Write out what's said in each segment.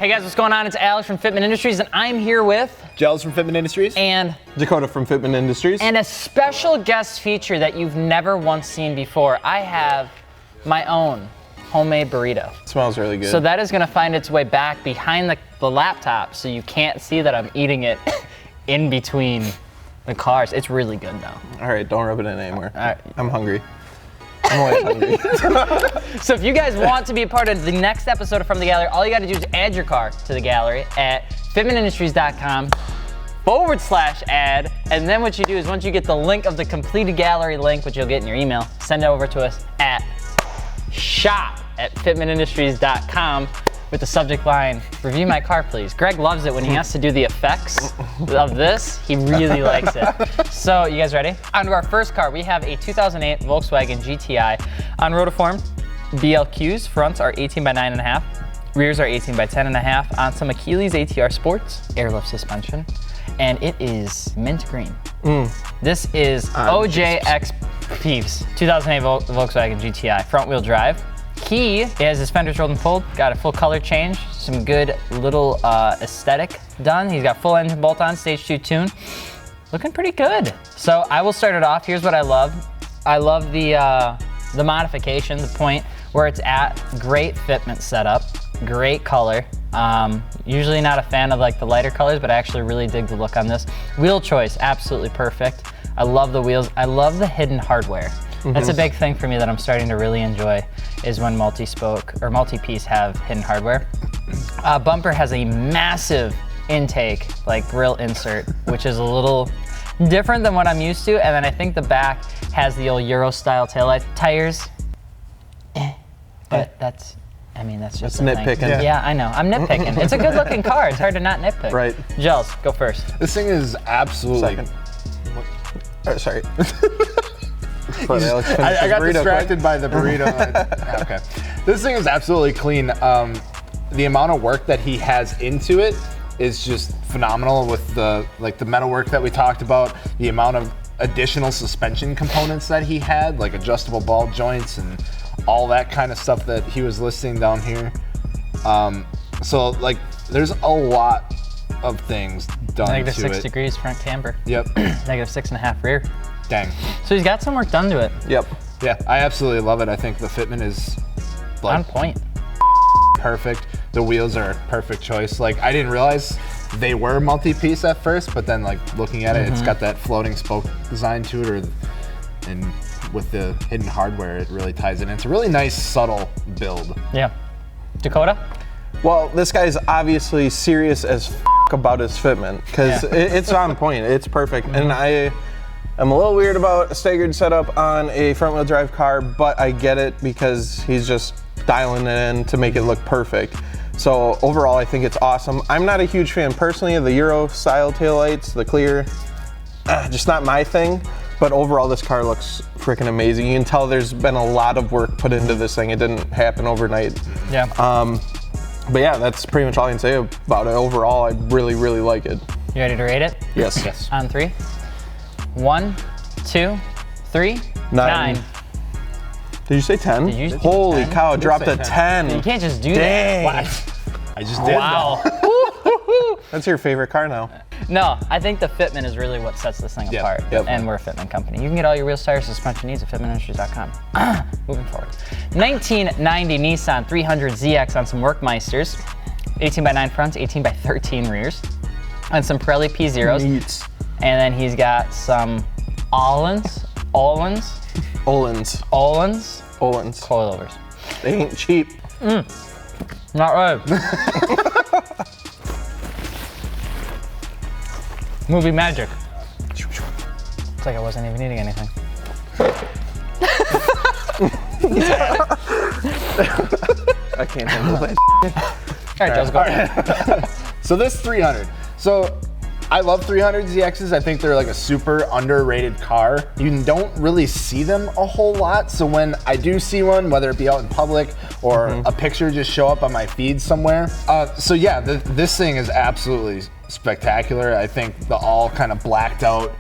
Hey guys, what's going on? It's Alex from Fitment Industries, and I'm here with Gels from Fitment Industries. And Dakota from Fitment Industries. And a special guest feature that you've never once seen before. I have my own homemade burrito. It smells really good. So that is gonna find its way back behind the laptop, so you can't see that I'm eating it in between the cars. It's really good though. All right, don't rub it in anymore. All right. I'm hungry. I'm always hungry. So if you guys want to be a part of the next episode of From the Gallery, all you gotta do is add your car to the gallery at fitmentindustries.com/ad. And then what you do is once you get the link of the completed gallery link, which you'll get in your email, send it over to us at shop@fitmentindustries.com with the subject line, review my car please. Greg loves it when he has to do the effects of this. He really likes it. So you guys ready? On to our first car. We have a 2008 Volkswagen GTI on rotiform. BLQs, fronts are 18 by 9.5. Rears are 18 by 10.5 on some Achilles ATR Sports airlift suspension. And it is mint green. This is OJX Peeps, 2008 Volkswagen GTI, front wheel drive. He has his fenders rolled and pulled, got a full color change, some good little aesthetic done. He's got full engine bolt on, stage 2 tune. Looking pretty good. So I will start it off. Here's what I love. I love the modification, the point where it's at. Great fitment setup, great color. Usually not a fan of like the lighter colors, but I actually really dig the look on this. Wheel choice, absolutely perfect. I love the wheels. I love the hidden hardware. That's a big thing for me that I'm starting to really enjoy is when multi-spoke or multi-piece have hidden hardware. Bumper has a massive intake, like grill insert, which is a little different than what I'm used to. And then I think the back has the old Euro style taillight tires. But that's just That's nitpicking. Yeah, I know. I'm nitpicking. It's a good looking car. It's hard to not nitpick. Right. Gels, go first. This thing is absolutely... Second. Oh, sorry. I got distracted by the burrito. Okay. This thing is absolutely clean. The amount of work that he has into it is just phenomenal with the metal work that we talked about, the amount of additional suspension components that he had, like adjustable ball joints and all that kind of stuff that he was listing down here. So like there's a lot of things done to it. -6 degrees front camber. Yep. -6.5 rear. Dang. So he's got some work done to it. Yep. Yeah, I absolutely love it. I think the fitment is like On point. perfect. The wheels are a perfect choice. Like I didn't realize they were multi-piece at first, but then like looking at it, it's got that floating spoke design to it, and with the hidden hardware, it really ties it in. It's a really nice, subtle build. Yeah. Dakota? Well, this guy's obviously serious as about his fitment because it's on point. It's perfect. And I'm a little weird about a staggered setup on a front wheel drive car, but I get it because he's just dialing it in to make it look perfect. So overall, I think it's awesome. I'm not a huge fan personally of the Euro style taillights, the clear, just not my thing. But overall, this car looks freaking amazing. You can tell there's been a lot of work put into this thing. It didn't happen overnight. Yeah. But yeah, that's pretty much all I can say about it. Overall, I really, really like it. You ready to rate it? Yes. Yes. On 3. 1, 2, 3, 9. Did you say 10? Did you- Holy 10? cow, it dropped say a 10. 10. You can't just do Dang. that. I just did. Wow. That's your favorite car now. No, I think the fitment is really what sets this thing Yep. apart. Yep. And we're a fitment company. You can get all your wheels, tires, suspension needs at fitmentindustries.com. Moving forward. 1990 Nissan 300 ZX on some Workmeisters. 18 by 9 fronts, 18 by 13 rears. And some Pirelli P0s. Neats. And then he's got some Olins coilovers. They ain't cheap. Not right. Movie magic. It's like I wasn't even eating anything. I can't handle that. All right, Joe's go. So this 300. So I love 300 ZXs. I think they're like a super underrated car. You don't really see them a whole lot. So when I do see one, whether it be out in public or a picture just show up on my feed somewhere. So yeah, this thing is absolutely spectacular. I think the all kind of blacked out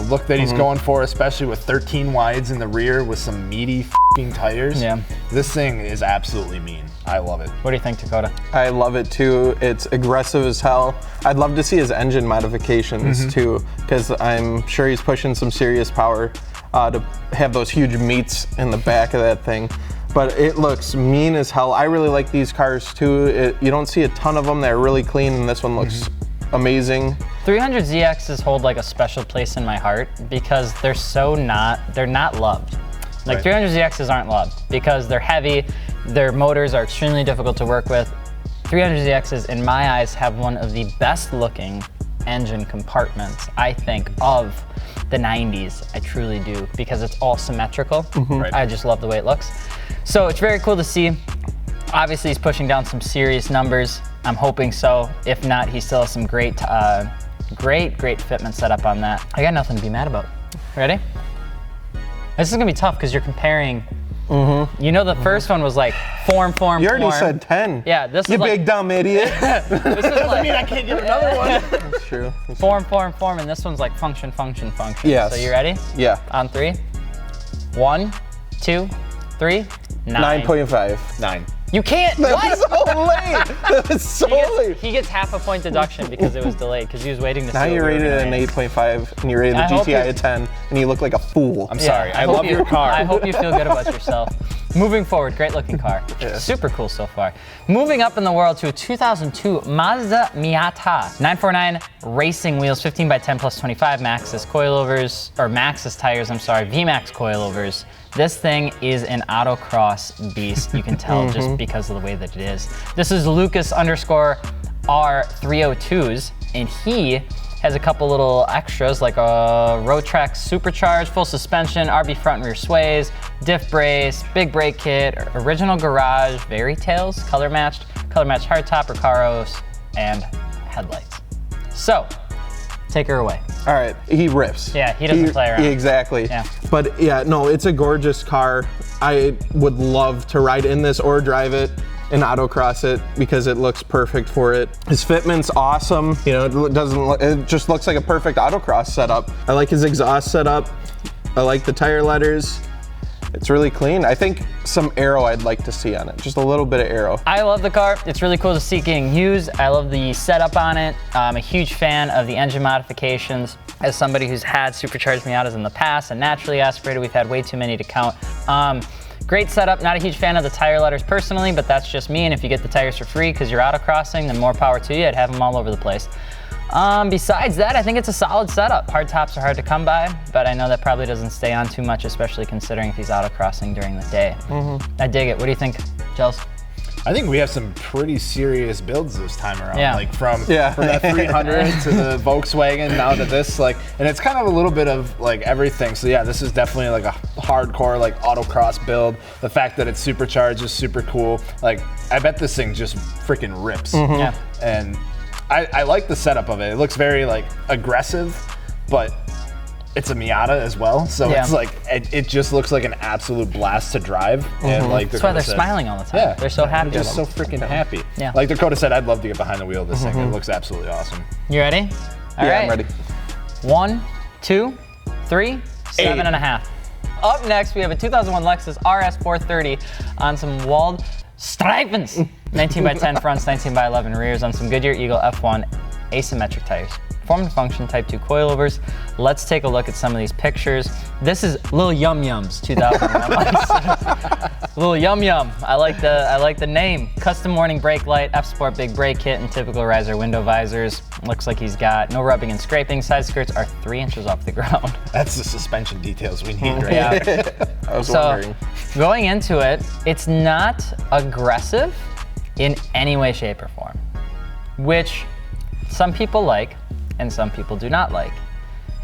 look that he's going for, especially with 13 wides in the rear with some meaty sloping tires. Yeah. This thing is absolutely mean. I love it. What do you think, Dakota? I love it too. It's aggressive as hell. I'd love to see his engine modifications too, because I'm sure he's pushing some serious power to have those huge meats in the back of that thing. But it looks mean as hell. I really like these cars too. You don't see a ton of them. They're really clean, and this one looks amazing. 300ZXs hold like a special place in my heart because they're not loved. Like 300ZXs aren't loved because they're heavy, their motors are extremely difficult to work with. 300ZXs, in my eyes, have one of the best looking engine compartments, I think, of the 90s. I truly do, because it's all symmetrical. Right. I just love the way it looks. So it's very cool to see. Obviously, he's pushing down some serious numbers. I'm hoping so. If not, he still has some great fitment setup on that. I got nothing to be mad about. Ready? This is gonna be tough because you're comparing. You know, the first one was like form. You already said 10. Yeah, this You is like, big dumb idiot. this is like I can't get another one. That's true. form, and this one's like function. Yes. So you ready? Yeah. On 3. 1, 2, 3. 9. 9.5. 9. You can't. That What? was so late. That was so late. He gets half a point deduction because it was delayed because he was waiting to see. Now what you we were rated it gonna an name. 8.5, and you rated the I hope GTI you- a 10, and you look like a fool. I'm sorry. I hope love you- your car. I hope you feel good about yourself. Moving forward, great looking car. Yeah. Super cool so far. Moving up in the world to a 2002 Mazda Miata. 949 racing wheels, 15x10 plus 25 Maxxis coilovers, or Maxxis tires, I'm sorry, VMAX coilovers. This thing is an autocross beast. You can tell just because of the way that it is. This is Lucas _ R302s, and he has a couple little extras like a Roadtrack supercharged, full suspension, RB front and rear sways, diff brace, big brake kit, original garage, Very Tails, color matched hardtop, Recaros, and headlights. So, take her away. All right, he rips. Yeah, he doesn't play around. Exactly. Yeah. But yeah, no, it's a gorgeous car. I would love to ride in this or drive it and autocross it because it looks perfect for it. His fitment's awesome. You know, it just looks like a perfect autocross setup. I like his exhaust setup. I like the tire letters. It's really clean. I think some aero I'd like to see on it. Just a little bit of aero. I love the car. It's really cool to see it getting used. I love the setup on it. I'm a huge fan of the engine modifications. As somebody who's had supercharged Miatas in the past and naturally aspirated, we've had way too many to count. Great setup. Not a huge fan of the tire letters personally, but that's just me. And if you get the tires for free because you're autocrossing, then more power to you. I'd have them all over the place. Besides that, I think it's a solid setup. Hard tops are hard to come by, but I know that probably doesn't stay on too much, especially considering if he's autocrossing during the day. I dig it. What do you think, Jels? I think we have some pretty serious builds this time around. Yeah. Like from that 300 to the Volkswagen now to this, like, and it's kind of a little bit of like everything. So yeah, this is definitely like a hardcore like autocross build. The fact that it's supercharged is super cool. Like, I bet this thing just freaking rips. Yeah. And I like the setup of it. It looks very like aggressive, but it's a Miata as well, so Yeah. it's like it just looks like an absolute blast to drive. And like That's why they're Dakota said- smiling all the time. Yeah, They're so happy. They're just so freaking happy. Yeah. Like Dakota said, I'd love to get behind the wheel of this thing. It looks absolutely awesome. You ready? All Yeah, right. I'm ready. 1, 2, 3, 7.5. Up next, we have a 2001 Lexus RS 430 on some walled stripens. 19x10 fronts, 19x11 rears on some Goodyear Eagle F1 asymmetric tires. Form and function Type 2 coilovers. Let's take a look at some of these pictures. This is Lil Yum Yum's 2001. Lil Yum Yum. I like the name. Custom warning brake light, F Sport big brake kit, and typical riser window visors. Looks like he's got no rubbing and scraping. Side skirts are 3 inches off the ground. That's the suspension details we need right Yeah. there. I was So wondering. going into it, it's not aggressive in any way, shape, or form, which some people like and some people do not like.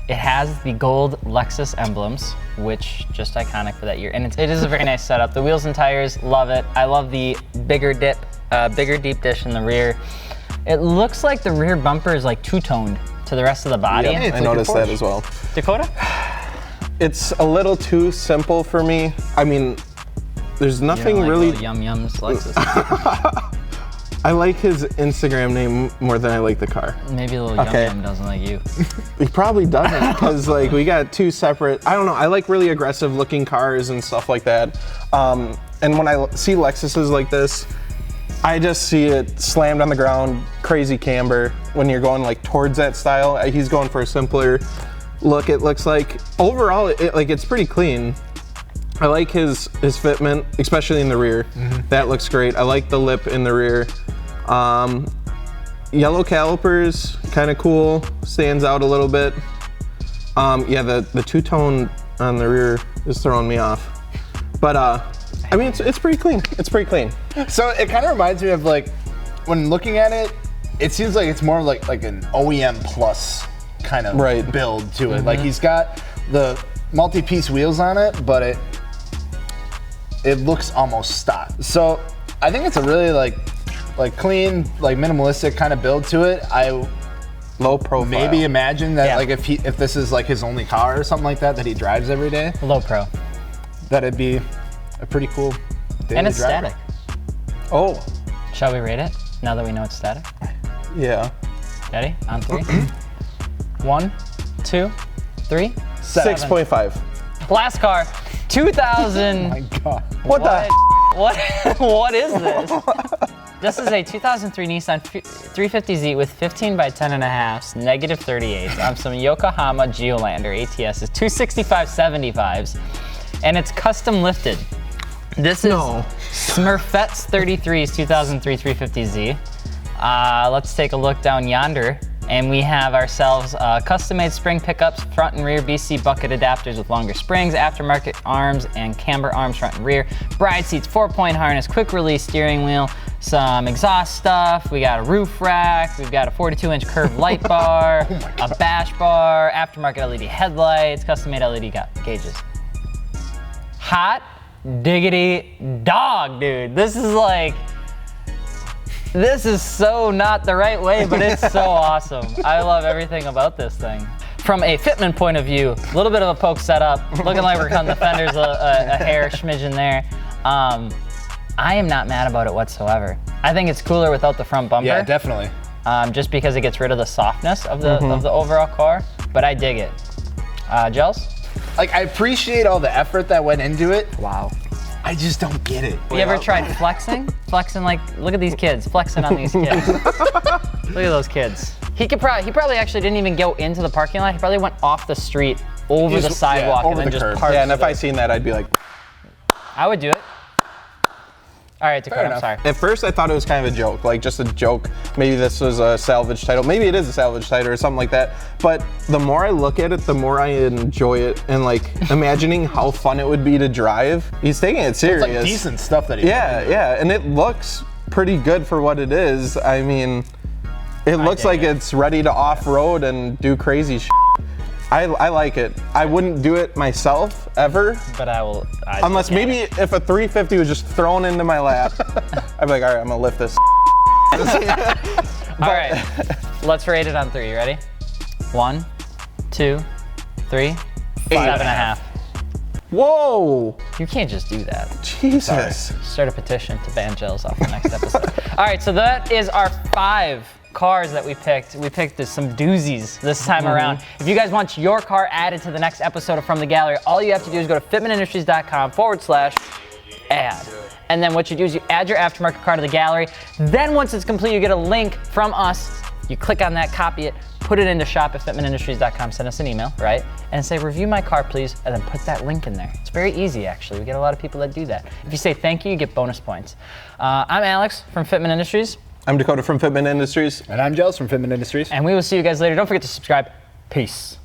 It has the gold Lexus emblems, which just iconic for that year. And it is a very nice setup. The wheels and tires, love it. I love the bigger deep dish in the rear. It looks like the rear bumper is like two-toned to the rest of the body. Yep, it's I like a noticed that Porsche. as well. Dakota? It's a little too simple for me. I mean, there's nothing You don't like really. Lil Yum Yum's Lexus. I like his Instagram name more than I like the car. Maybe little Yum Yum doesn't like you. He probably doesn't, because like we got two separate. I don't know. I like really aggressive looking cars and stuff like that. And when I see Lexuses like this, I just see it slammed on the ground, crazy camber. When you're going like towards that style, he's going for a simpler look. It looks like overall, it's pretty clean. I like his fitment, especially in the rear. That looks great. I like the lip in the rear. Yellow calipers, kind of cool. Stands out a little bit. Yeah, the two-tone on the rear is throwing me off. But I mean, it's pretty clean. It's pretty clean. So it kind of reminds me of like, when looking at it, it seems like it's more like an OEM plus kind of build to it. Like he's got the multi-piece wheels on it, but it looks almost stock. So I think it's a really like clean, like minimalistic kind of build to it. Low profile. Maybe imagine that like if this is like his only car or something like that he drives every day. Low pro. That'd be a pretty cool daily And it's driver. static. Oh. Shall we rate it now that we know it's static? Yeah. Ready? On 3. 1, 2, 3. 6.5. Last car, 2000. Oh my God. What is this? This is a 2003 Nissan 350Z with 15 by 10.5s, negative 38s on some Yokohama Geolander ATSs, 265/75s, and it's custom lifted. This is Smurfette's 33's 2003 350Z. Let's take a look down yonder. And we have ourselves custom-made spring pickups, front and rear BC bucket adapters with longer springs, aftermarket arms and camber arms front and rear, bride seats, 4-point harness, quick release steering wheel, some exhaust stuff, we got a roof rack, we've got a 42-inch curved light bar, a bash bar, aftermarket LED headlights, custom-made LED gauges. Hot diggity dog, dude. This is so not the right way, but it's so awesome. I love everything about this thing. From a fitment point of view, a little bit of a poke setup, looking like we're cutting the fenders a hair smidgen there. I am not mad about it whatsoever. I think it's cooler without the front bumper. Yeah, definitely. Just because it gets rid of the softness of the overall car, but I dig it. Gels? Like, I appreciate all the effort that went into it. Wow. I just don't get it. You ever tried flexing? Flexing, like, look at these kids, flexing on these kids. Look at those kids. He probably actually didn't even go into the parking lot. He probably went off the street, over the sidewalk, and then just parked. Yeah, and if I seen that, I'd be like, I would do it. All right, Dakota, I'm sorry. At first, I thought it was kind of a joke, like just a joke. Maybe this was a salvage title. Maybe it is a salvage title or something like that. But the more I look at it, the more I enjoy it. And like imagining how fun it would be to drive. He's taking it serious. It's like decent stuff that he Yeah, and it looks pretty good for what it is. I mean, it looks like it's ready to off-road and do crazy shit. I like it. I wouldn't do it myself, ever. But I will. Unless maybe if a 350 was just thrown into my lap, I'd be like, all right, I'm gonna lift this. All right, let's rate it on 3. You ready? 1, 2, 3, 7.5. Whoa! You can't just do that. Jesus. Start a petition to ban gels off the next episode. All right, so that is our 5 cars that we picked. We picked some doozies this time around. If you guys want your car added to the next episode of From the Gallery, all you have to do is go to fitmentindustries.com/add. And then what you do is you add your aftermarket car to the gallery. Then once it's complete, you get a link from us. You click on that, copy it, put it into shop at fitmentindustries.com, send us an email, right? And say, review my car, please, and then put that link in there. It's very easy, actually. We get a lot of people that do that. If you say thank you, you get bonus points. I'm Alex from Fitment Industries. I'm Dakota from Fitment Industries. And I'm Gels from Fitment Industries. And we will see you guys later. Don't forget to subscribe. Peace.